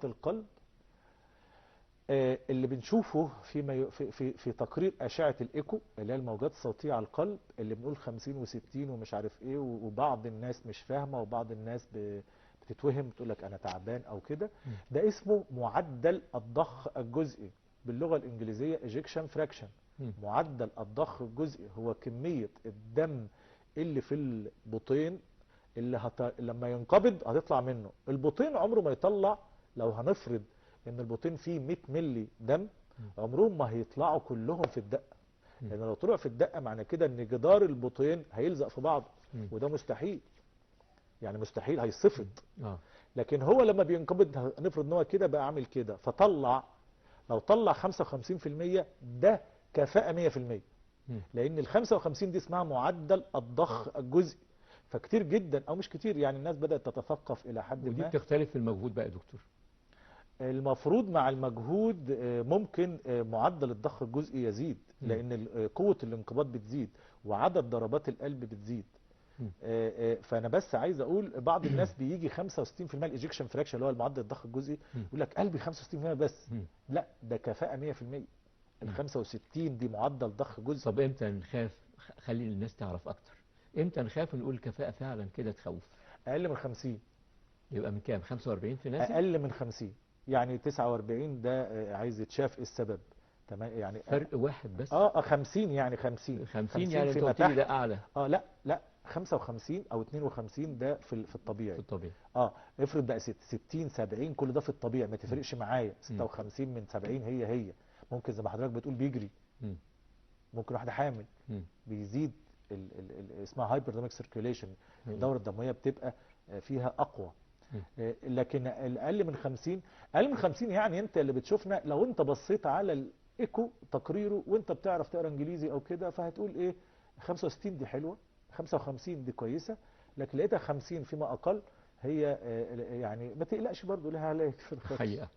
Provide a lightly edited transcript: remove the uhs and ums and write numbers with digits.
القلب اللي بنشوفه في تقرير أشعة الإيكو اللي هي الموجات الصوتية على القلب، اللي بنقول 50 و60 ومش عارف ايه، وبعض الناس مش فاهمة وبعض الناس بتتوهم بتقول لك انا تعبان او كده. ده اسمه معدل الضخ الجزئي، باللغة الإنجليزية ejection fraction. معدل الضخ الجزئي هو كمية الدم اللي في البطين اللي لما ينقبض هتطلع منه. البطين عمره ما يطلع، لو هنفرض ان البطين فيه 100 ملي دم، عمرهم ما هيطلعوا كلهم في الدقة، لان لو طلعوا في الدقة معنى كده ان جدار البطين هيلزق في بعضه، وده مستحيل، يعني مستحيل هيصفط. لكن هو لما بينقبض نفرض ان هو كده بقى عامل كده، فطلع، لو طلع 55% ده كفاءة 100%، لان ال 55 دي اسمها معدل الضخ الجزئي. فكتير جدا او مش كتير، يعني الناس بدأت تتثقف الى حد ودي ما. بتختلف في المجهود بقى يا دكتور؟ المفروض مع المجهود ممكن معدل الضخ الجزئي يزيد، لان قوة الانقباض بتزيد وعدد ضربات القلب بتزيد. فانا بس عايز اقول بعض الناس بيجي 65% الايجكشن فراكشن اللي هو المعدل الضخ الجزئي، يقول لك قلبي 65% بس. لا، ده كفاءة 100%. ال 65 دي معدل ضخ جزئي. طب امتى نخاف؟ خلي الناس تعرف اكتر. امتى نخاف نقول كفاءة فعلا كده تخوف؟ اقل من 50. يبقى من كام؟ 45 في نازل؟ اقل من 50، يعني 49 ده عايز يتشاف ايه السبب. تمام، يعني فرق واحد بس. 50 يعني 50 يعني انت قلت لي ده اعلى. لا 55 او 52 ده في الطبيعي. في الطبيعي. افرض بقى 60 70 كل ده في الطبيعي ما تفرقش معايا. 56 من 70 هي ممكن زي ما حضرتك بتقول بيجري. ممكن واحده حامل بيزيد اسمها هايبرديناميك سيركيوليشن، الدوره الدمويه بتبقى فيها اقوى. لكن الاقل من 50، اقل من 50 يعني انت اللي بتشوفنا لو انت بصيت على الايكو تقريره وانت بتعرف تقرا انجليزي او كده، فهتقول ايه 65 دي حلوه، 55 دي كويسه، لكن لقيتها 50 فيما اقل هي يعني ما تقلقش برضو لها عليك في الخط. حقيقة.